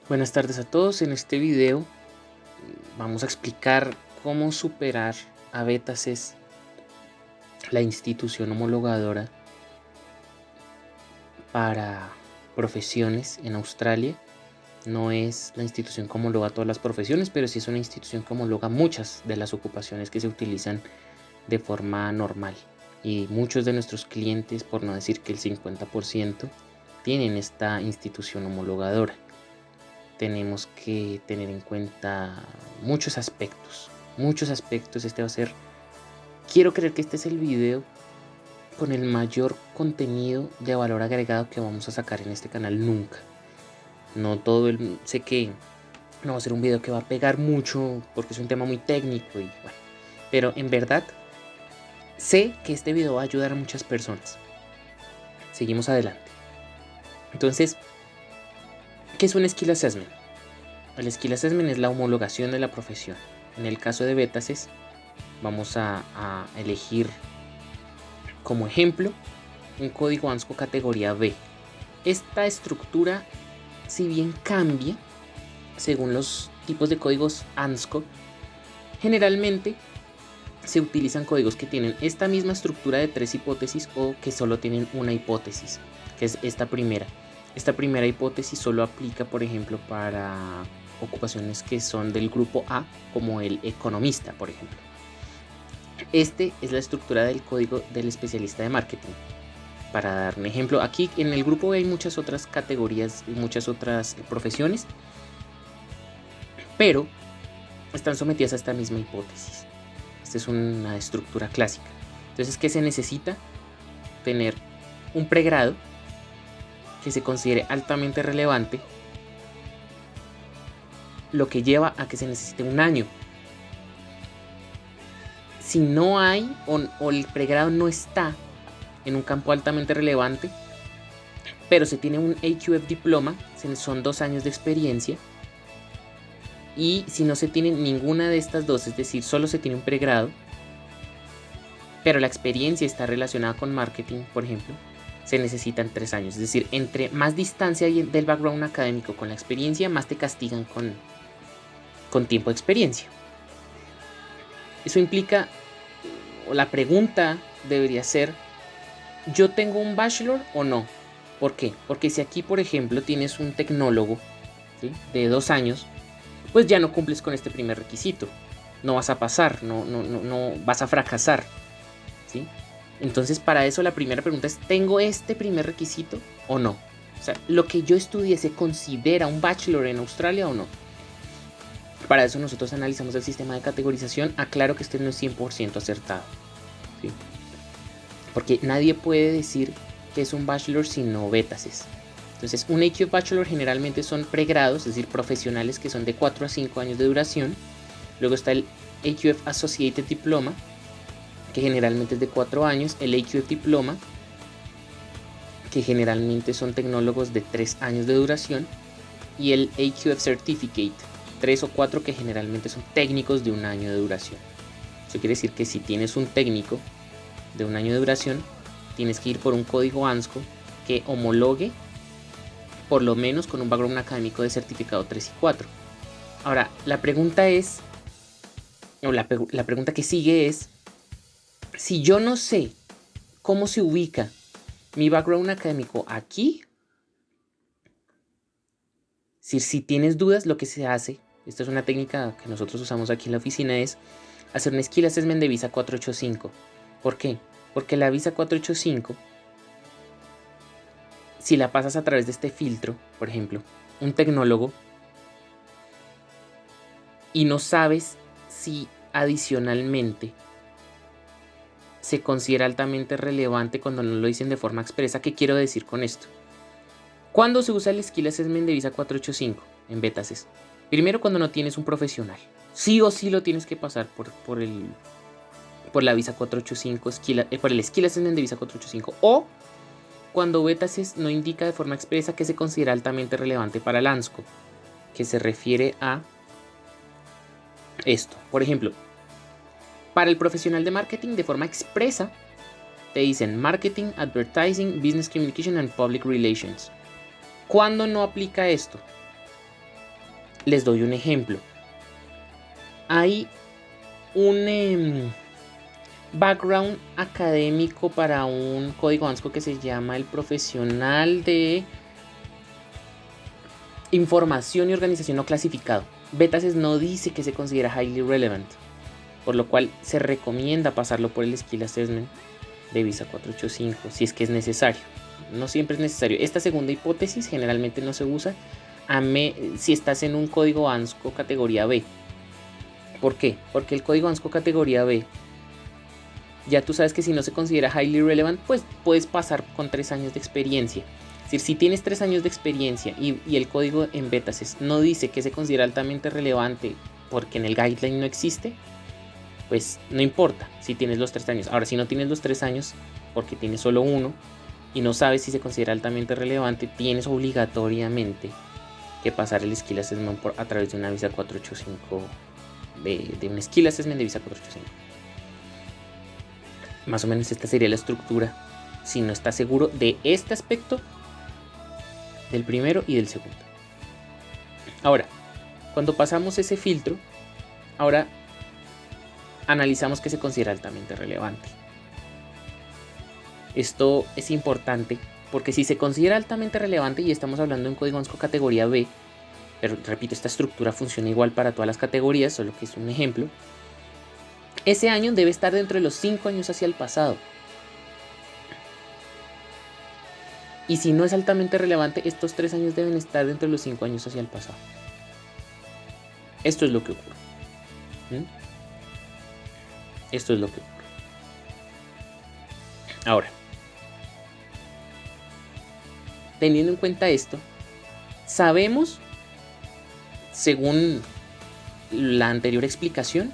Buenas tardes a todos. En este video vamos a explicar cómo superar a BetaCES, la institución homologadora para profesiones en Australia. No es la institución que homologa todas las profesiones, pero sí es una institución que homologa muchas de las ocupaciones que se utilizan de forma normal. Y muchos de nuestros clientes, por no decir que el 50%, tienen esta institución homologadora. Tenemos que tener en cuenta muchos aspectos. Quiero creer que este es el video con el mayor contenido de valor agregado que vamos a sacar en este canal nunca. Sé que no va a ser un video que va a pegar mucho porque es un tema muy técnico y bueno, pero en verdad sé que este video va a ayudar a muchas personas. Seguimos adelante. Entonces, ¿qué es un Skill Assessment? El Skill Assessment es la homologación de la profesión. En el caso de BetaCES, vamos a elegir como ejemplo un código ANSCO categoría B. Esta estructura, si bien cambia según los tipos de códigos ANSCO, generalmente se utilizan códigos que tienen esta misma estructura de 3 hipótesis o que solo tienen una hipótesis, que es esta primera. Esta primera hipótesis solo aplica, por ejemplo, para ocupaciones que son del grupo A, como el economista, por ejemplo. Este es la estructura del código del especialista de marketing. Para dar un ejemplo, aquí en el grupo B hay muchas otras categorías y muchas otras profesiones, pero están sometidas a esta misma hipótesis. Esta es una estructura clásica. Entonces, ¿qué se necesita? Tener un pregrado que se considere altamente relevante, lo que lleva a que se necesite un año. Si no hay o el pregrado no está en un campo altamente relevante, pero se tiene un AQF diploma, son 2 años de experiencia, y si no se tiene ninguna de estas dos, es decir, solo se tiene un pregrado, pero la experiencia está relacionada con marketing, por ejemplo, se necesitan 3 años. Es decir, entre más distancia hay del background académico con la experiencia, más te castigan con tiempo de experiencia. Eso implica, o la pregunta debería ser, ¿yo tengo un bachelor o no? ¿Por qué? Porque si aquí, por ejemplo, tienes un tecnólogo, ¿sí?, de 2 años, pues ya no cumples con este primer requisito. No vas a pasar, no vas a fracasar, ¿sí? Entonces, para eso la primera pregunta es, ¿tengo este primer requisito o no? O sea, ¿lo que yo estudié se considera un bachelor en Australia o no? Para eso nosotros analizamos el sistema de categorización. Aclaro que este no es 100% acertado, ¿sí? Porque nadie puede decir que es un bachelor si no BetaCES. Entonces, un AQF Bachelor generalmente son pregrados, es decir, profesionales que son de 4 a 5 años de duración. Luego está el AQF Associated Diploma, que generalmente es de 4 años. El AQF Diploma, que generalmente son tecnólogos de 3 años de duración. Y el AQF Certificate, 3 o 4, que generalmente son técnicos de 1 año de duración. Eso quiere decir que si tienes un técnico de 1 año de duración, tienes que ir por un código ANSCO que homologue por lo menos con un background académico de certificado 3 y 4. Ahora, la pregunta que sigue es, si yo no sé cómo se ubica mi background académico aquí, si tienes dudas, lo que se hace, esta es una técnica que nosotros usamos aquí en la oficina, es hacer un Skill Assessment de visa 485. ¿Por qué? Porque la visa 485, si la pasas a través de este filtro, por ejemplo, un tecnólogo, y no sabes si adicionalmente se considera altamente relevante cuando no lo dicen de forma expresa, ¿qué quiero decir con esto? ¿Cuándo se usa el Skill Assessment de visa 485 en BetaCES? Primero, cuando no tienes un profesional. Sí o sí lo tienes que pasar por la visa 485, por el Skill Assessment de visa 485. O cuando BetaCES no indica de forma expresa que se considera altamente relevante para el ANSCO, que se refiere a esto. Por ejemplo, para el profesional de marketing, de forma expresa, te dicen Marketing, Advertising, Business Communication and Public Relations. ¿Cuándo no aplica esto? Les doy un ejemplo. Hay un background académico para un código ANSCO que se llama el profesional de información y organización no clasificado. Betaces no dice que se considera highly relevant, por lo cual se recomienda pasarlo por el Skill Assessment de Visa 485 si es que es necesario. No siempre es necesario. Esta segunda hipótesis generalmente no se usa si estás en un código ANSCO categoría B. ¿Por qué? Porque el código ANSCO categoría B, ya tú sabes que si no se considera highly relevant, pues puedes pasar con 3 años de experiencia. Es decir, si tienes 3 años de experiencia y el código en Betaces no dice que se considera altamente relevante porque en el guideline no existe, pues no importa si tienes los 3 años. Ahora, si no tienes los 3 años porque tienes solo uno y no sabes si se considera altamente relevante, tienes obligatoriamente que pasar el Skill Assessment a través de una Visa 485, de un Skill Assessment de Visa 485. Más o menos esta sería la estructura si no estás seguro de este aspecto, del primero y del segundo. Ahora, cuando pasamos ese filtro, ahora analizamos que se considera altamente relevante. Esto es importante porque si se considera altamente relevante, y estamos hablando de un código ANSCO categoría B, pero repito, esta estructura funciona igual para todas las categorías, solo que es un ejemplo, ese año debe estar dentro de los 5 años hacia el pasado. Y si no es altamente relevante, estos 3 años deben estar dentro de los 5 años hacia el pasado. Esto es lo que ocurre. Esto es lo que ocurre. Ahora, teniendo en cuenta esto, sabemos, según la anterior explicación,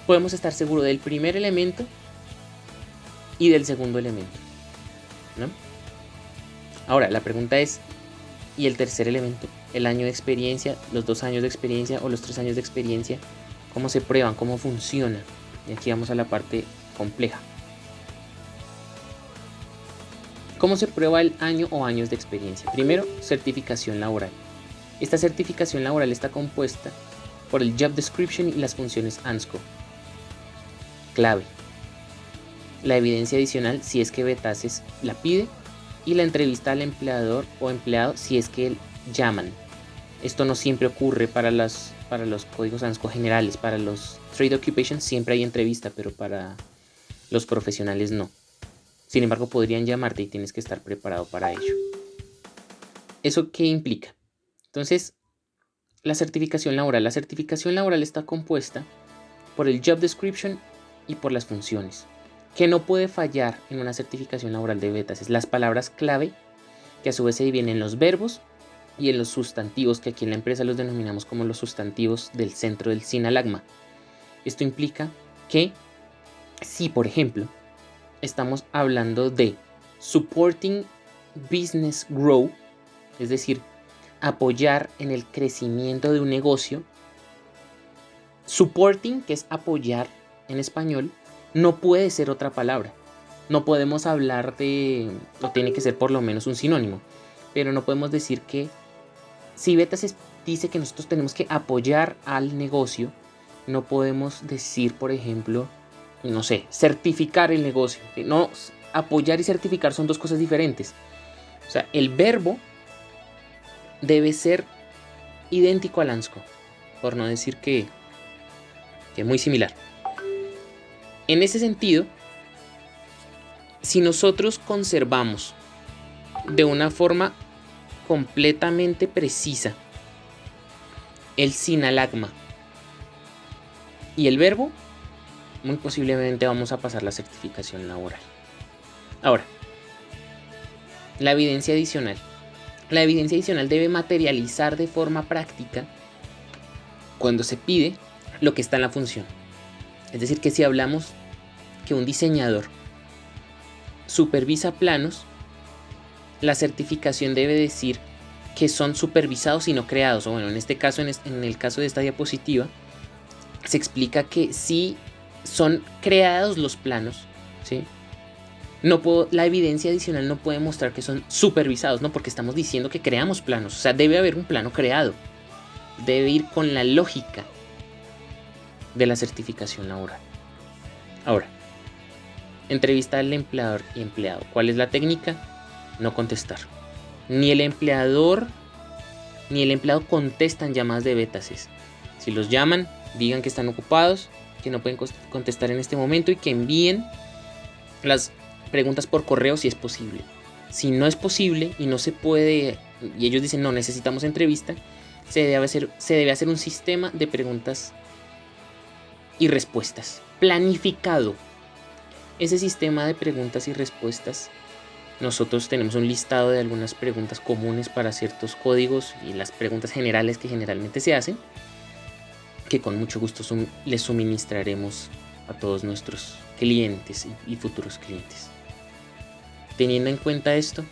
podemos estar seguros del primer elemento y del segundo elemento, ¿no? Ahora, la pregunta es, ¿y el tercer elemento? ¿El año de experiencia, los 2 años de experiencia o los 3 años de experiencia? ¿Cómo se prueban? ¿Cómo funciona? Y aquí vamos a la parte compleja. ¿Cómo se prueba el año o años de experiencia? Primero, certificación laboral. Esta certificación laboral está compuesta por el Job Description y las funciones ANSCO. Clave. La evidencia adicional si es que Betaces la pide y la entrevista al empleador o empleado si es que llaman. Esto no siempre ocurre para los códigos ANSCO generales. Para los Trade Occupations siempre hay entrevista, pero para los profesionales no. Sin embargo, podrían llamarte y tienes que estar preparado para ello. ¿Eso qué implica? Entonces, la certificación laboral. La certificación laboral está compuesta por el Job Description y por las funciones. ¿Qué no puede fallar en una certificación laboral de Betaces? Las palabras clave, que a su vez se dividen en los verbos y en los sustantivos, que aquí en la empresa los denominamos como los sustantivos del centro del sinalagma. Esto implica que si, por ejemplo, estamos hablando de supporting business grow, es decir, apoyar en el crecimiento de un negocio, supporting, que es apoyar en español, no puede ser otra palabra. No podemos hablar de, o tiene que ser por lo menos un sinónimo, pero no podemos decir que si Betaces dice que nosotros tenemos que apoyar al negocio, no podemos decir, por ejemplo, no sé, certificar el negocio. No, apoyar y certificar son dos cosas diferentes. O sea, el verbo debe ser idéntico al ANSCO, por no decir que muy similar. En ese sentido, si nosotros conservamos de una forma completamente precisa el sinalagma y el verbo, muy posiblemente vamos a pasar la certificación laboral. Ahora, la evidencia adicional. La evidencia adicional debe materializar de forma práctica cuando se pide lo que está en la función. Es decir, que si hablamos que un diseñador supervisa planos, la certificación debe decir que son supervisados y no creados. O bueno, en este caso, en el caso de esta diapositiva, se explica que si son creados los planos, ¿sí? La evidencia adicional no puede mostrar que son supervisados, ¿no? Porque estamos diciendo que creamos planos. O sea, debe haber un plano creado. debe ir con la lógica de la certificación laboral. Ahora, entrevista al empleador y empleado. ¿Cuál es la técnica? No contestar. Ni el empleador ni el empleado contestan llamadas de betaces. Si los llaman, digan que están ocupados, que no pueden contestar en este momento y que envíen las preguntas por correo si es posible. Si no es posible y no se puede, y ellos dicen no, necesitamos entrevista, se debe hacer un sistema de preguntas y respuestas planificado. Ese sistema de preguntas y respuestas, nosotros tenemos un listado de algunas preguntas comunes para ciertos códigos y las preguntas generales que generalmente se hacen, que con mucho gusto les suministraremos a todos nuestros clientes y futuros clientes. Teniendo en cuenta esto,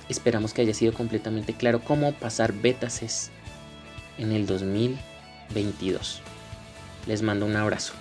esperamos que haya sido completamente claro cómo pasar betaces en el 2022. Les mando un abrazo.